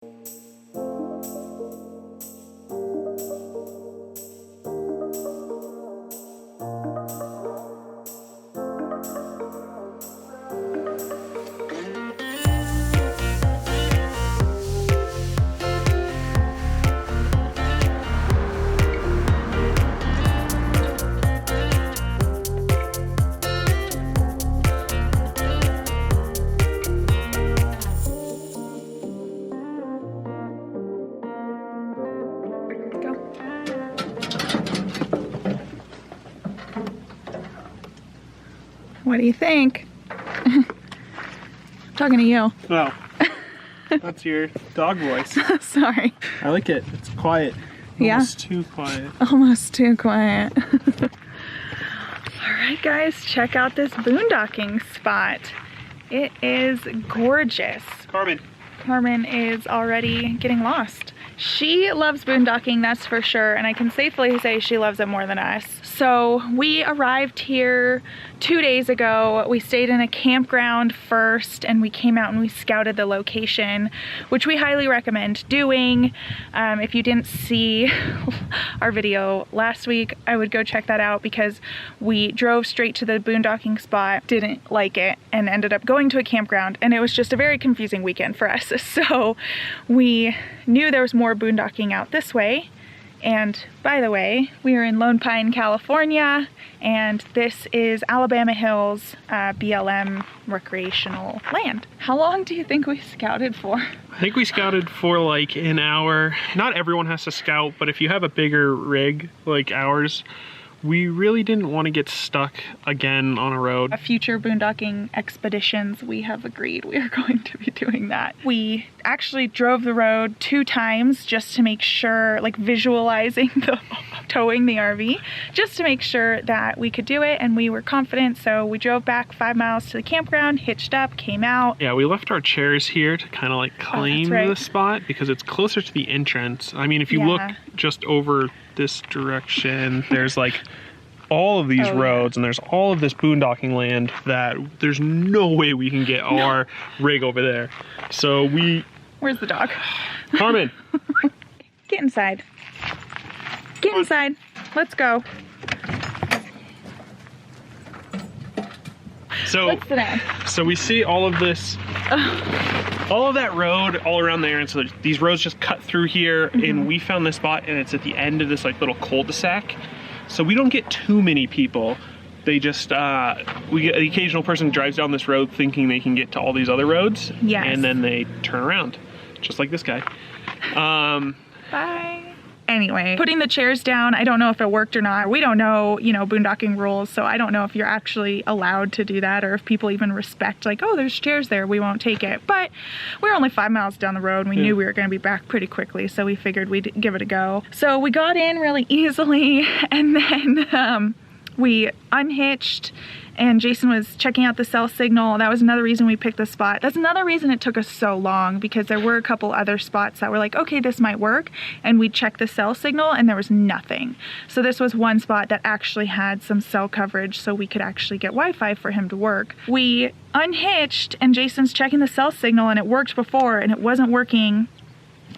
What do you think? I'm talking to you. Oh, that's your dog voice. Sorry. I like it. It's quiet. Almost too quiet. Almost too quiet. All right, guys, check out this boondocking spot. It is gorgeous. Carmen is already getting lost. She loves boondocking, that's for sure, and I can safely say she loves it more than us. So we arrived here 2 days ago. We stayed in a campground first, and we came out and we scouted the location, which we highly recommend doing. If you didn't see our video last week, I would go check that out, because we drove straight to the boondocking spot, didn't like it, and ended up going to a campground, and it was just a very confusing weekend for us. So we knew there was more boondocking out this way. And by the way, we are in Lone Pine, California, and this is Alabama Hills BLM recreational land. How long do you think we scouted for? I think we scouted for like an hour. Not everyone has to scout, but if you have a bigger rig like ours, we really didn't want to get stuck again on a road. Future boondocking expeditions, we have agreed we are going to be doing that. We actually drove the road 2 times just to make sure, like visualizing towing the RV, just to make sure that we could do it, and we were confident. So we drove back 5 miles to the campground, hitched up, came out. Yeah, we left our chairs here to kind of like claim the spot, because it's closer to the entrance. I mean, if you look just over this direction, there's like all of these roads, and there's all of this boondocking land that there's no way we can get our rig over there. So Where's the dog? Carmen! Get inside. Get inside. Let's go. So we see all of this, all of that road all around there, and so these roads just cut through here, and we found this spot, and it's at the end of this like little cul-de-sac. So we don't get too many people. They just, we get the occasional person who drives down this road thinking they can get to all these other roads, and then they turn around, just like this guy. Bye. Anyway, putting the chairs down, I don't know if it worked or not. We don't know, you know, boondocking rules, so I don't know if you're actually allowed to do that, or if people even respect, like, oh, there's chairs there, we won't take it. But we're only 5 miles down the road, and we knew we were going to be back pretty quickly, so we figured we'd give it a go. So we got in really easily, and then we unhitched, and Jason was checking out the cell signal. That was another reason we picked this spot. That's another reason it took us so long, because there were a couple other spots that were like, okay, this might work, and we checked the cell signal and there was nothing. So this was one spot that actually had some cell coverage, so we could actually get Wi-Fi for him to work. We unhitched, and Jason's checking the cell signal, and it worked before, and it wasn't working.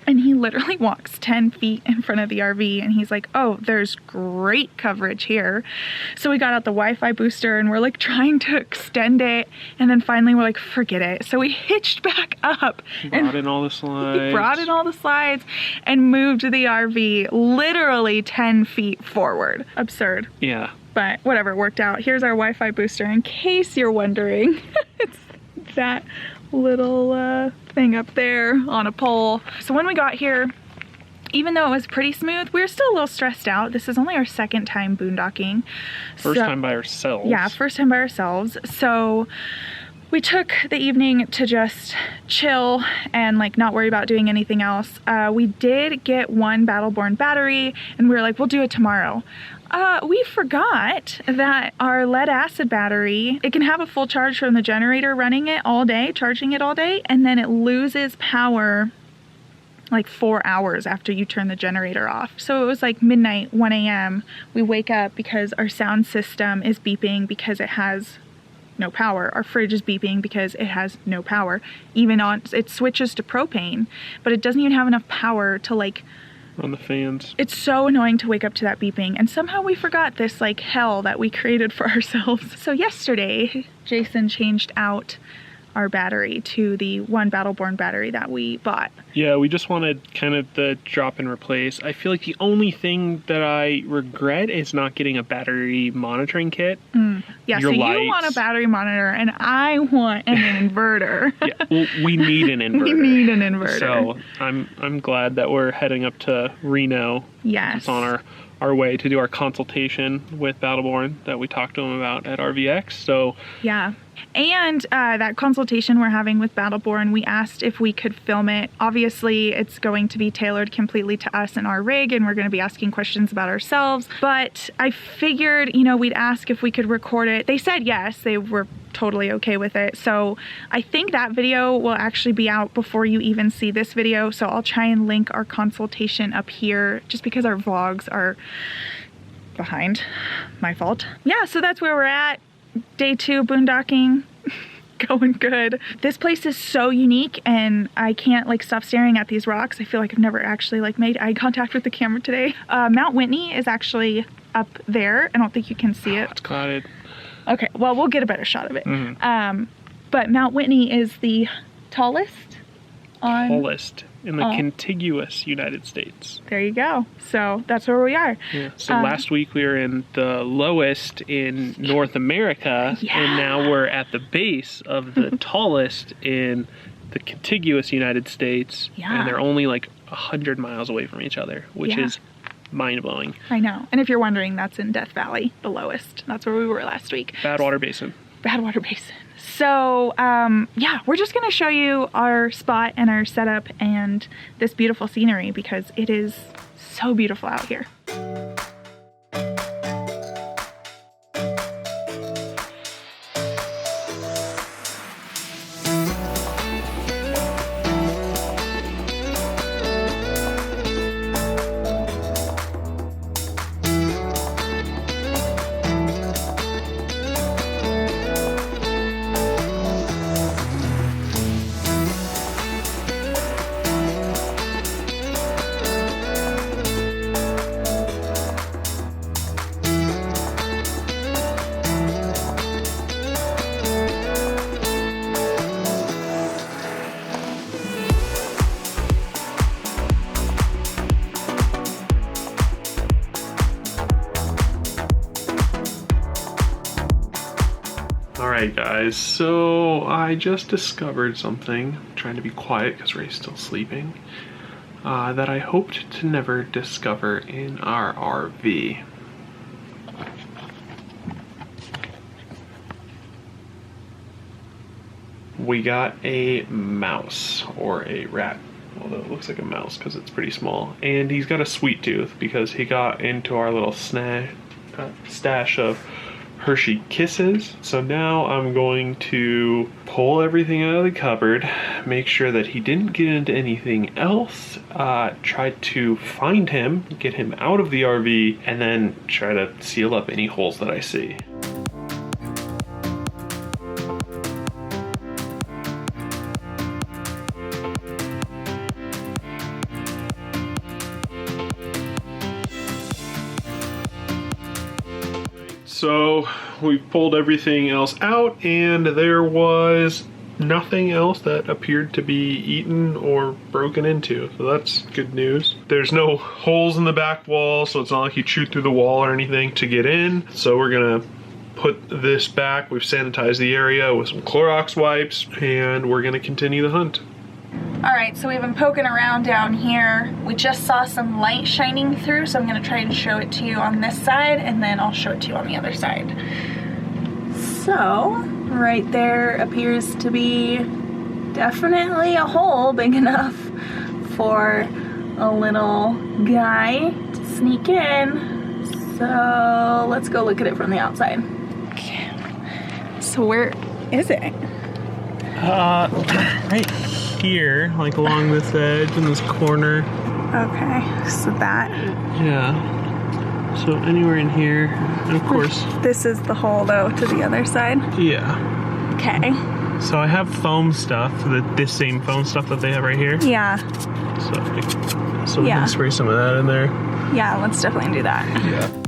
And he literally walks 10 feet in front of the RV, and he's like, oh, there's great coverage here. So we got out the Wi-Fi booster, and we're like trying to extend it, and then finally we're like, forget it. So we hitched back up. Brought in all the slides. We brought in all the slides and moved the RV literally 10 feet forward. Absurd. Yeah. But whatever, it worked out. Here's our Wi-Fi booster, in case you're wondering. It's that little thing up there on a pole. So when we got here, even though it was pretty smooth, we were still a little stressed out. This is only our 2nd time boondocking. First time by ourselves. Yeah, first time by ourselves. So we took the evening to just chill and like not worry about doing anything else. We did get one Battleborn battery, and we were like, we'll do it tomorrow. We forgot that our lead acid battery, it can have a full charge from the generator running it all day, charging it all day, and then it loses power like 4 hours after you turn the generator off. So it was like midnight, 1 a.m. We wake up because our sound system is beeping because it has no power. Our fridge is beeping because it has no power. Even on, it switches to propane, but it doesn't even have enough power to like on the fans. It's so annoying to wake up to that beeping, and somehow we forgot this like hell that we created for ourselves. So yesterday, Jason changed out our battery to the one Battleborn battery that we bought. Yeah, we just wanted kind of the drop and replace. I feel like the only thing that I regret is not getting a battery monitoring kit. Yeah, so lights. You want a battery monitor and I want an inverter. Yeah, well, we need an inverter. We need an inverter. So I'm glad that we're heading up to Reno. Yes. It's on our way to do our consultation with Battleborn that we talked to them about at RVX. So yeah. And that consultation we're having with Battleborn, we asked if we could film it. Obviously, it's going to be tailored completely to us and our rig, and we're going to be asking questions about ourselves. But I figured, you know, we'd ask if we could record it. They said yes, they were totally okay with it. So I think that video will actually be out before you even see this video. So I'll try and link our consultation up here just because our vlogs are behind. My fault. Yeah, so that's where we're at. Day 2 boondocking. Going good. This place is so unique and I can't like stop staring at these rocks. I feel like I've never actually like made eye contact with the camera today. Mount Whitney is actually up there. I don't think you can see it. It's clouded. Okay, well we'll get a better shot of it. But Mount Whitney is the tallest in the contiguous United States. There you go. So that's where we are. Yeah. So last week we were in the lowest in North America, and now we're at the base of the tallest in the contiguous United States, and they're only like 100 miles away from each other, which is mind-blowing. I know. And if you're wondering, that's in Death Valley, the lowest. That's where we were last week. Badwater Basin. Badwater Basin. So yeah, we're just gonna show you our spot and our setup and this beautiful scenery because it is so beautiful out here. Alright guys, so I just discovered something, I'm trying to be quiet because Ray's still sleeping, that I hoped to never discover in our RV. We got a mouse, or a rat, although it looks like a mouse because it's pretty small, and he's got a sweet tooth because he got into our little stash of Hershey Kisses. So now I'm going to pull everything out of the cupboard, make sure that he didn't get into anything else, try to find him, get him out of the RV, and then try to seal up any holes that I see. So we pulled everything else out and there was nothing else that appeared to be eaten or broken into. So that's good news. There's no holes in the back wall, so it's not like you chewed through the wall or anything to get in. So we're gonna put this back. We've sanitized the area with some Clorox wipes and we're gonna continue the hunt. All right, so we've been poking around down here. We just saw some light shining through, so I'm gonna try and show it to you on this side, and then I'll show it to you on the other side. So, right there appears to be definitely a hole big enough for a little guy to sneak in. So, let's go look at it from the outside. Okay. So where is it? Right here, like along this edge in this corner. Okay, so that. Yeah. So anywhere in here, and of course. This is the hole though to the other side. Yeah. Okay. So I have foam stuff, this same foam stuff that they have right here. Yeah. So we can spray some of that in there. Yeah, let's definitely do that. Yeah.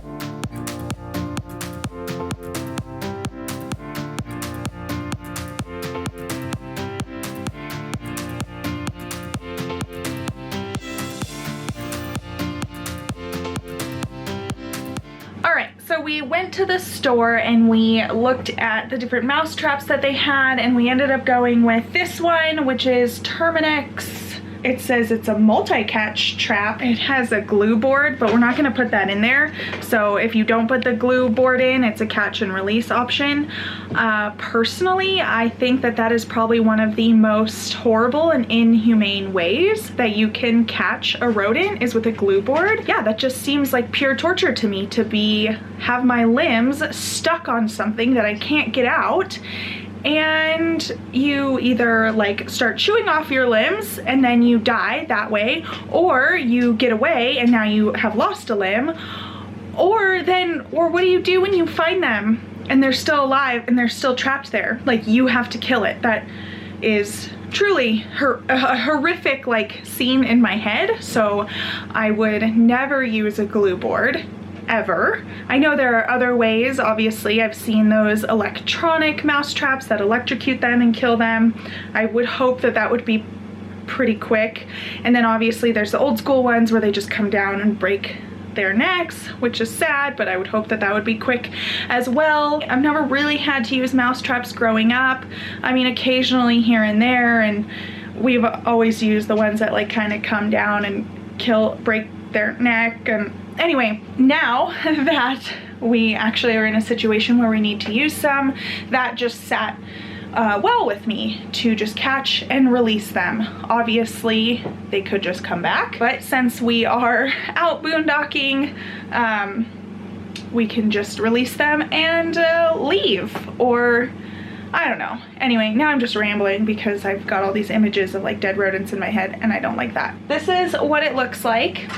So we went to the store and we looked at the different mouse traps that they had, and we ended up going with this one, which is Terminix. It says it's a multi-catch trap. It has a glue board, but we're not gonna put that in there. So if you don't put the glue board in, it's a catch and release option. Personally, I think that that is probably one of the most horrible and inhumane ways that you can catch a rodent is with a glue board. Yeah, that just seems like pure torture to me, to have my limbs stuck on something that I can't get out. And you either like start chewing off your limbs and then you die that way, or you get away and now you have lost a limb, or what do you do when you find them and they're still alive and they're still trapped there? Like, you have to kill it. That is truly a horrific like scene in my head. So I would never use a glue board. Ever. I know there are other ways. Obviously, I've seen those electronic mouse traps that electrocute them and kill them. I would hope that that would be pretty quick. And then obviously there's the old school ones where they just come down and break their necks, which is sad, but I would hope that that would be quick as well. I've never really had to use mouse traps growing up. I mean, occasionally here and there, and we've always used the ones that like kind of come down and break their neck. And anyway, now that we actually are in a situation where we need to use some, that just sat well with me to just catch and release them. Obviously, they could just come back, but since we are out boondocking, we can just release them and leave, or I don't know. Anyway, now I'm just rambling because I've got all these images of like dead rodents in my head and I don't like that. This is what it looks like.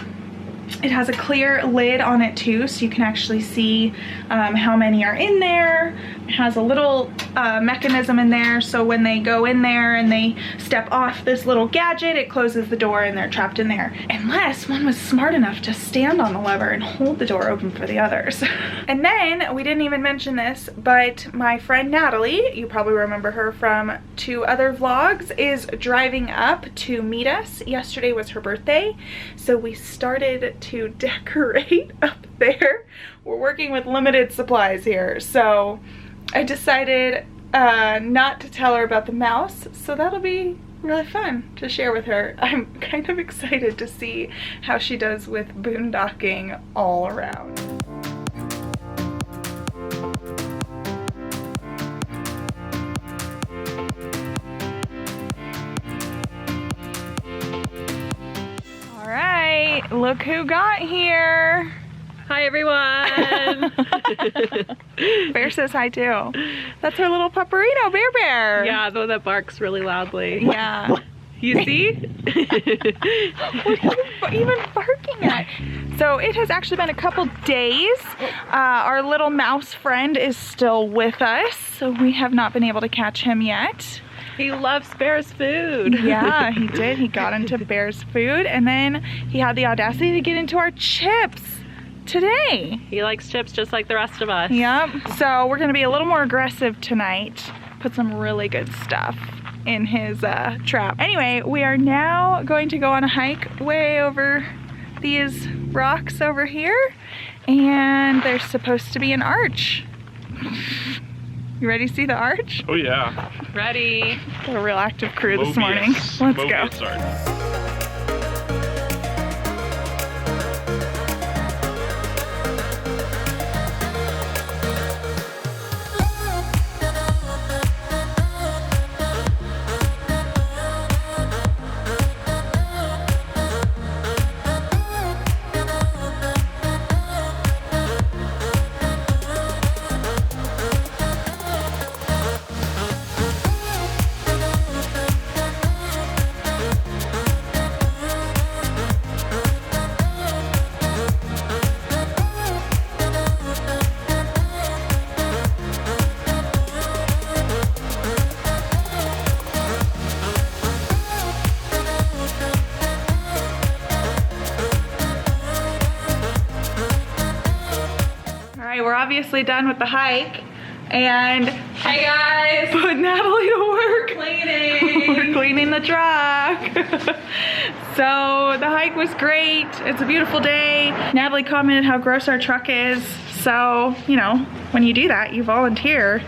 It has a clear lid on it too, so you can actually see how many are in there. It has a little mechanism in there, so when they go in there and they step off this little gadget, it closes the door and they're trapped in there. Unless one was smart enough to stand on the lever and hold the door open for the others. And then, we didn't even mention this, but my friend Natalie, you probably remember her from 2 other vlogs, is driving up to meet us. Yesterday was her birthday, so we started to decorate up there. We're working with limited supplies here, so I decided not to tell her about the mouse, so that'll be really fun to share with her. I'm kind of excited to see how she does with boondocking all around. Look who got here. Hi everyone. Bear says hi too. That's our little pupperino, Baer Baer. Yeah, the one that barks really loudly. Yeah. You see? What are you even barking at? So it has actually been a couple days. Our little mouse friend is still with us, so we have not been able to catch him yet. He loves Bear's food. Yeah, he did. He got into Bear's food, and then he had the audacity to get into our chips today. He likes chips just like the rest of us. Yep. So we're going to be a little more aggressive tonight. Put some really good stuff in his trap. Anyway, we are now going to go on a hike way over these rocks over here, and there's supposed to be an arch. You ready to see the arch? Oh yeah. Ready. Got a real active crew this morning. Let's go. obviously done with the hike and Hey guys! put Natalie to work. Cleaning! We're cleaning the truck. So the hike was great. It's a beautiful day. Natalie commented how gross our truck is. So, you know, when you do that, you volunteer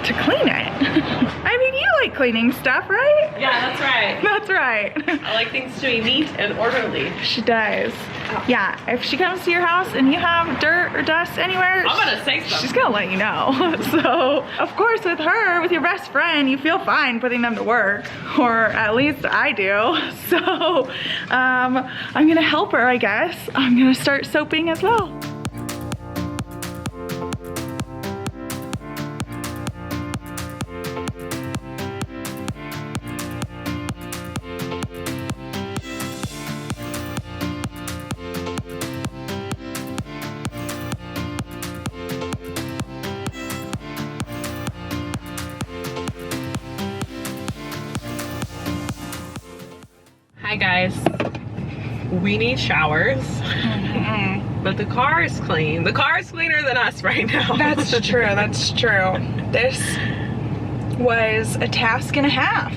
to clean it. I mean, you like cleaning stuff, right? Yeah, that's right. That's right. I like things to be neat and orderly. She does. Yeah, if she comes to your house and you have dirt or dust anywhere, I'm gonna say something. she's gonna let you know. So, of course, with her, with your best friend, you feel fine putting them to work, or at least I do. So, I'm gonna help her, I guess. I'm gonna start soaping as well. Hi guys. We need showers. But the car is clean. The car is cleaner than us right now. That's true, that's true. This was a task and a half.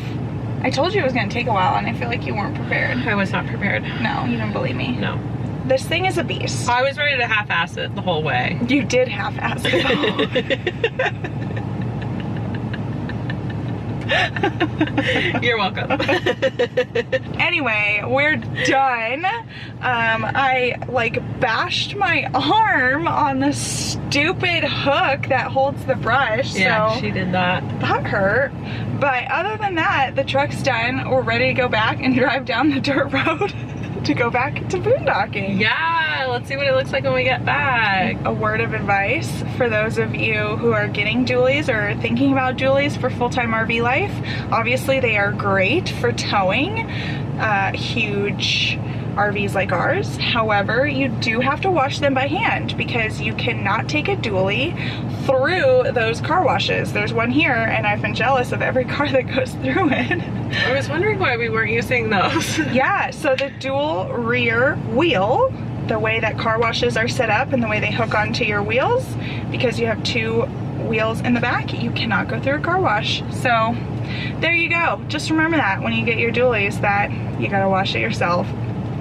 I told you it was gonna take a while and I feel like you weren't prepared. I was not prepared. No, you didn't believe me. No. This thing is a beast. I was ready to half-ass it the whole way. You did half-ass it. You're welcome. Anyway, we're done. I like bashed my arm on the stupid hook that holds the brush. Yeah, so she did that. that hurt. But other than that, the truck's done. We're ready to go back and drive down the dirt road to go back to boondocking. Yeah, let's see what it looks like when we get back. A word of advice for those of you who are getting dualies or thinking about dualies for full-time RV life. Obviously they are great for towing huge RVs like ours. However, you do have to wash them by hand because you cannot take a dually through those car washes. There's one here and I've been jealous of every car that goes through it. I was wondering why we weren't using those. Yeah, so the dual rear wheel, the way that car washes are set up and the way they hook onto your wheels, because you have two wheels in the back, you cannot go through a car wash. So there you go. Just remember that when you get your dualies, that you gotta wash it yourself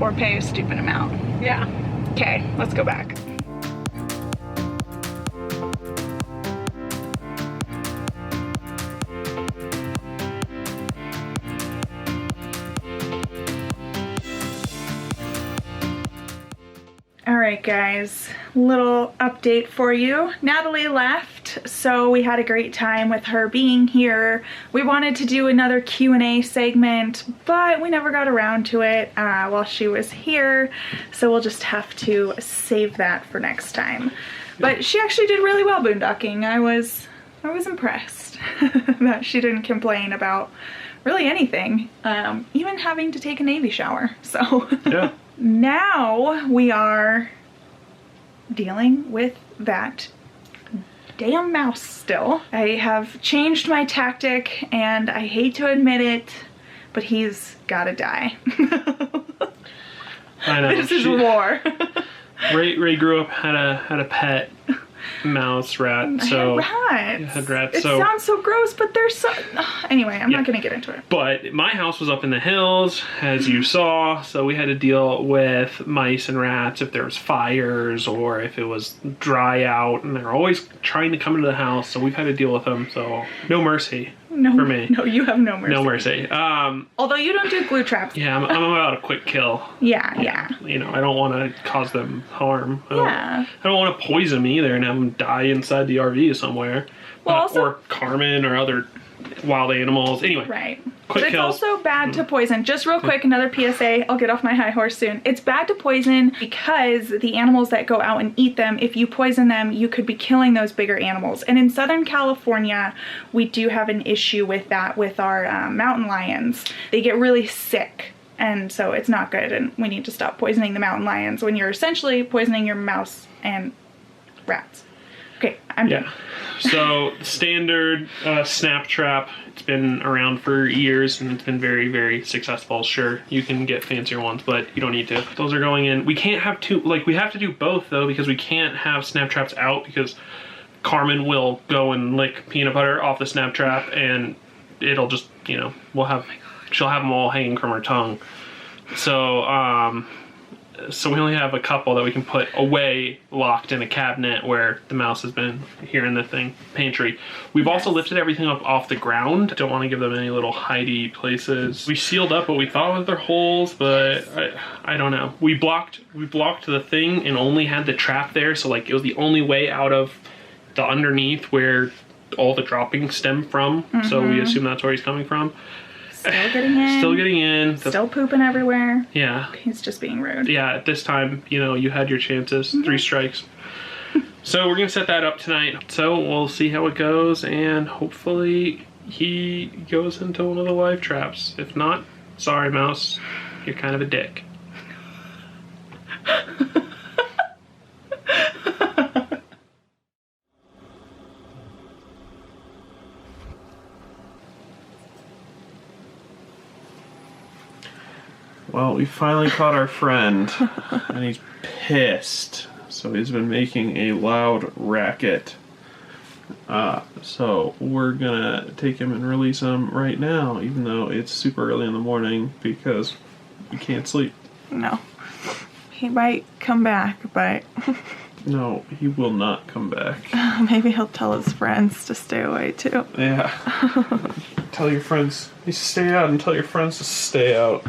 or pay a stupid amount. Yeah. Okay, let's go back. Alright guys, little update for you. Natalie left, so we had a great time with her being here. We wanted to do another Q&A segment, but we never got around to it while she was here, so we'll just have to save that for next time. But she actually did really well boondocking. I was impressed that she didn't complain about really anything, even having to take a Navy shower, so. Yeah. Now we are dealing with that damn mouse still. I have changed my tactic and I hate to admit it, but he's gotta die. I know. This is war. Ray grew up, had a pet mouse rat. So rats. had rats. It so sounds so gross, but they're so. Anyway, I'm Yeah. not gonna get into it. But my house was up in the hills, as you saw, so we had to deal with mice and rats if there was fires or if it was dry out, and they're always trying to come into the house, so we've had to deal with them, so no mercy No, for me. No, you have no mercy. No mercy. Although you don't do glue traps. Yeah, I'm about a quick kill. Yeah. You know, I don't want to cause them harm. I Yeah. don't want to poison them either and have them die inside the RV somewhere. Well, also- or Carmen or other wild animals. Anyway. Right. Quick But it's kills. also bad to poison. Just real quick, another PSA. I'll get off my high horse soon. It's bad to poison because the animals that go out and eat them, if you poison them, you could be killing those bigger animals. And in Southern California, we do have an issue with that with our mountain lions. They get really sick. And so it's not good. And we need to stop poisoning the mountain lions when you're essentially poisoning your mouse and rats. Okay, I'm done. So standard snap trap. It's been around for years and it's been very, very successful. Sure, you can get fancier ones, but you don't need to. Those are going in. We can't have two, like we have to do both though, because we can't have snap traps out because Carmen will go and lick peanut butter off the snap trap and it'll just, you know, she'll have them all hanging from her tongue. So, so we only have a couple that we can put away locked in a cabinet where the mouse has been here in the pantry. We've also lifted everything up off the ground. Don't want to give them any little hidey places. We sealed up what we thought was their holes, but I don't know. We blocked the thing and only had the trap there. So like it was the only way out of the underneath where all the droppings stem from. So we assume that's where he's coming from. Still getting in. Still getting in. Still pooping everywhere. Yeah. He's just being rude. Yeah, at this time, you know, you had your chances. 3 strikes. So we're going to set that up tonight. So we'll see how it goes, and hopefully he goes into one of the live traps. If not, sorry, mouse. You're kind of a dick. Well, we finally caught our friend, and he's pissed. So he's been making a loud racket. So we're gonna take him and release him right now, even though it's super early in the morning because we can't sleep. No. He might come back, but... No, he will not come back. Maybe he'll tell his friends to stay away too. Yeah. Tell your friends to stay out and tell your friends to stay out.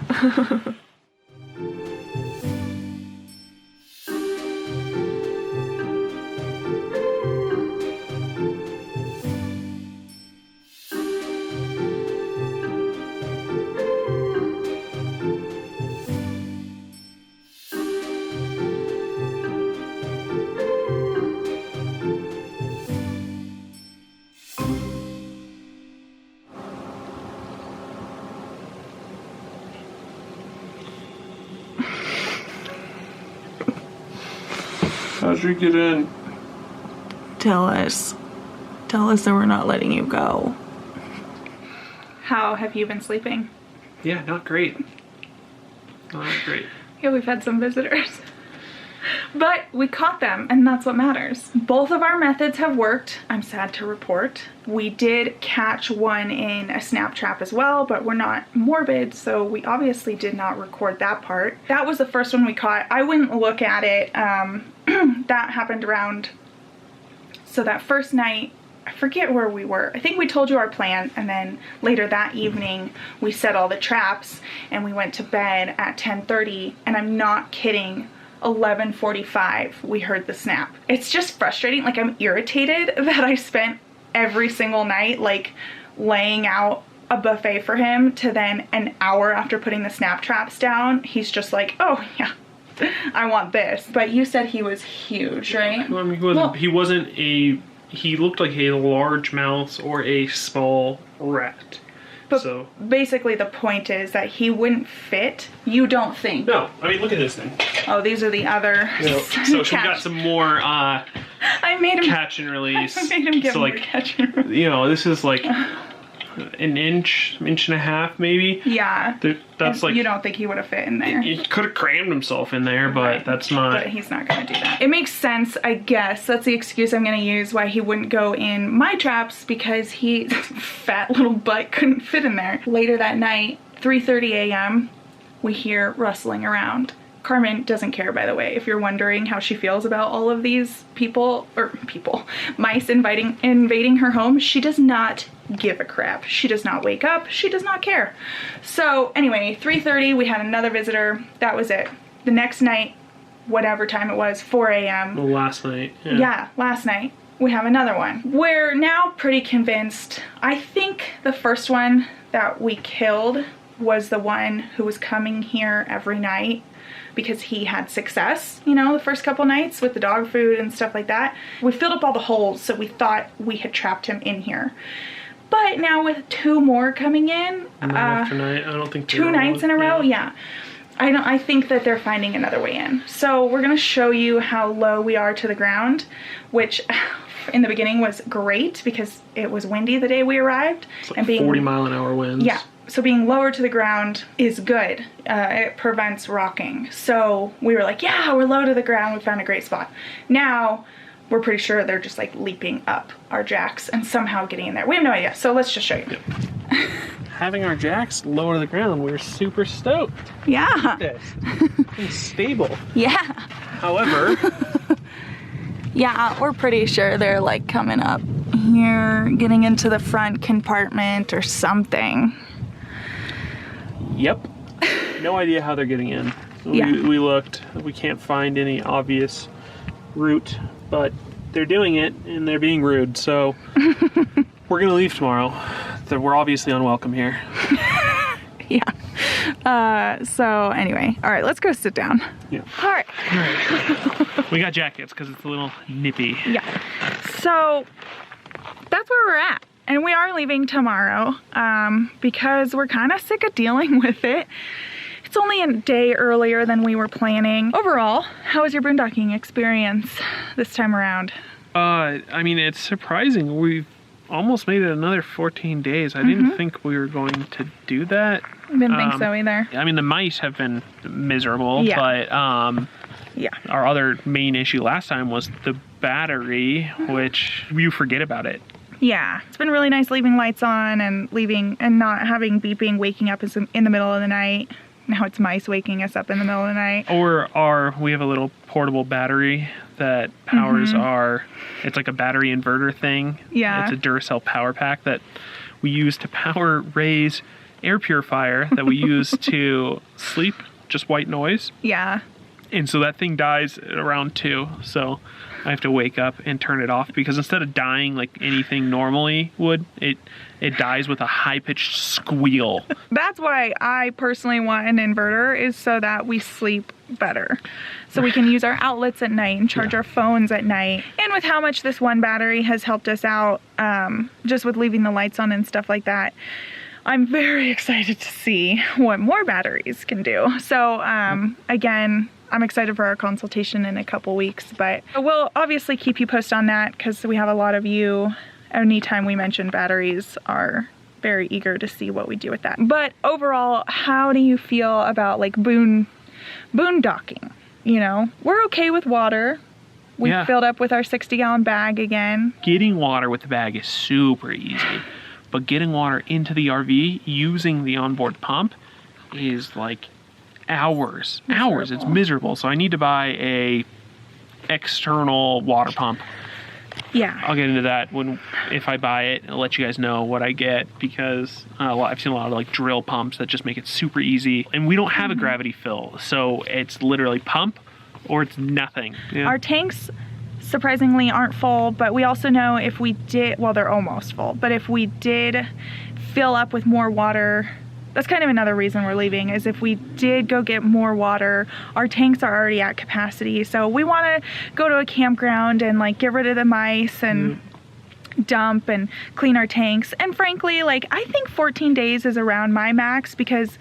How'd you get in? Tell us that we're not letting you go. How have you been sleeping? Yeah, not great. Not great. Yeah, we've had some visitors. But we caught them, and that's what matters. Both of our methods have worked, I'm sad to report. We did catch one in a snap trap as well, but we're not morbid, so we obviously did not record that part. That was the first one we caught. I wouldn't look at it. That happened around, so that first night, I forget where we were. I think we told you our plan, and then later that evening we set all the traps and we went to bed at 10:30, and I'm not kidding, 11:45 we heard the snap. It's just frustrating. Like, I'm irritated that I spent every single night like laying out a buffet for him to then an hour after putting the snap traps down he's just like, oh yeah, I want this. But you said he was huge, right? Well, I mean, he looked like a large mouse or a small rat. But so basically the point is that he wouldn't fit. You don't think? No, I mean, look at this thing. Oh, these are the other. You know, so we got some more I made him catch and release. I made him get so more like, catch and release. You know, this is like an inch and a half maybe. Yeah. That's like, you don't think he would have fit in there? He could have crammed himself in there, but Right. that's not. But he's not gonna do that. It makes sense, I guess. That's the excuse I'm gonna use why he wouldn't go in my traps, because his fat little butt couldn't fit in there. Later that night, 3:30 a.m., we hear rustling around. Carmen doesn't care, by the way, if you're wondering how she feels about all of these mice invading her home. She does not give a crap. She does not wake up. She does not care. So anyway, 3:30, we had another visitor. That was it. The next night, whatever time it was, 4 a.m. Well, last night. Yeah, last night. We have another one. We're now pretty convinced. I think the first one that we killed was the one who was coming here every night because he had success, you know, the first couple nights with the dog food and stuff like that. We filled up all the holes, so we thought we had trapped him in here. But now with 2 more coming in, Night after night, I don't think 2 nights in a row, yeah. I think that they're finding another way in. So we're gonna show you how low we are to the ground, which in the beginning was great because it was windy the day we arrived. It's like and being 40-mile-an-hour winds. Yeah, so being lower to the ground is good. It prevents rocking. So we were like, yeah, we're low to the ground. We found a great spot. Now we're pretty sure they're just like leaping up our jacks and somehow getting in there. We have no idea. So let's just show you. Yep. Having our jacks low to the ground, we're super stoked. Yeah. Look at this. It's stable. Yeah. However, yeah, we're pretty sure they're like coming up here, getting into the front compartment or something. yep. No idea how they're getting in. Yeah. We looked. We can't find any obvious route, but they're doing it and they're being rude. So we're gonna leave tomorrow. We're obviously unwelcome here. Yeah. So anyway, all right, let's go sit down. Yeah. All right. All right. We got jackets because it's a little nippy. Yeah. So that's where we're at. And we are leaving tomorrow because we're kind of sick of dealing with it. It's only a day earlier than we were planning. Overall, how was your boondocking experience this time around? I mean, it's surprising. We've almost made it another 14 days. I didn't think we were going to do that. Didn't think so either. I mean, the mice have been miserable, Yeah. but Yeah. our other main issue last time was the battery, which you forget about it. Yeah. It's been really nice leaving lights on and leaving and not having beeping waking up in the middle of the night. Now it's mice waking us up in the middle of the night. Or we have a little portable battery that powers it's like a battery inverter thing. Yeah. It's a Duracell power pack that we use to power Ray's air purifier that we use to sleep, just white noise. Yeah. And so that thing dies at around 2. So I have to wake up and turn it off because instead of dying like anything normally would, it dies with a high-pitched squeal. That's why I personally want an inverter, is so that we sleep better. So we can use our outlets at night and charge our phones at night. And with how much this one battery has helped us out, just with leaving the lights on and stuff like that, I'm very excited to see what more batteries can do. So again, I'm excited for our consultation in a couple weeks, but we'll obviously keep you posted on that because we have a lot of you, anytime we mention batteries, are very eager to see what we do with that. But overall, how do you feel about like boondocking? You know, we're okay with water. We filled up with our 60-gallon bag again. Getting water with the bag is super easy, but getting water into the RV using the onboard pump is like hours. It's miserable. So I need to buy a external water pump. Yeah. I'll get into that if I buy it. I'll let you guys know what I get because I've seen a lot of like drill pumps that just make it super easy. And we don't have a gravity fill, so it's literally pump or it's nothing. Yeah. Our tanks surprisingly aren't full, but we also know if we did, well, they're almost full, but if we did fill up with more water, that's kind of another reason we're leaving, is if we did go get more water, our tanks are already at capacity. So we want to go to a campground and like get rid of the mice and dump and clean our tanks. And frankly, like I think 14 days is around my max because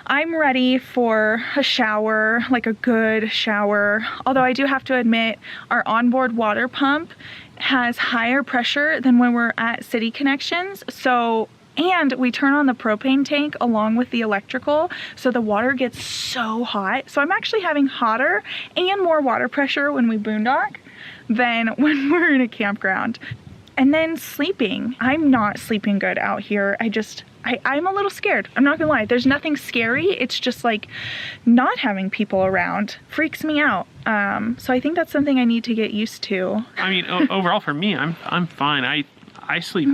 I'm ready for a shower, like a good shower. Although I do have to admit our onboard water pump has higher pressure than when we're at city connections. And we turn on the propane tank along with the electrical, so the water gets so hot. So I'm actually having hotter and more water pressure when we boondock than when we're in a campground. And then sleeping. I'm not sleeping good out here. I'm a little scared. I'm not gonna lie. There's nothing scary. It's just like not having people around freaks me out. So I think that's something I need to get used to. I mean, overall for me, I'm fine. I sleep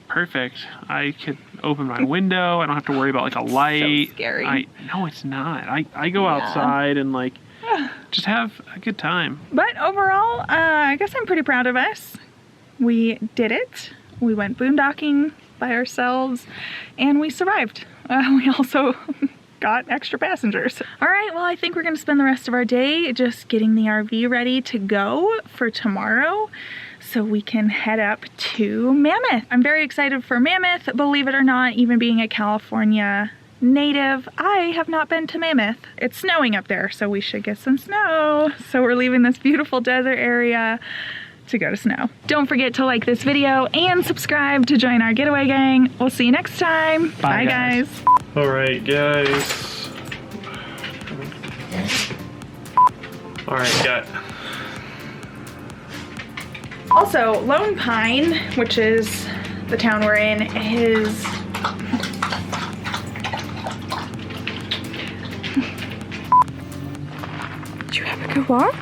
perfect. I could open my window. I don't have to worry about like a light. So scary. No, it's not. I go outside and like just have a good time. But overall, I guess I'm pretty proud of us. We did it. We went boondocking by ourselves and we survived. We also got extra passengers. All right, well, I think we're gonna spend the rest of our day just getting the RV ready to go for tomorrow so we can head up to Mammoth. I'm very excited for Mammoth. Believe it or not, even being a California native, I have not been to Mammoth. It's snowing up there, so we should get some snow. So we're leaving this beautiful desert area to go to snow. Don't forget to like this video and subscribe to join our Getaway gang. We'll see you next time. Bye guys. All right, guys. All right, got. Also, Lone Pine, which is the town we're in, is did you have a good walk?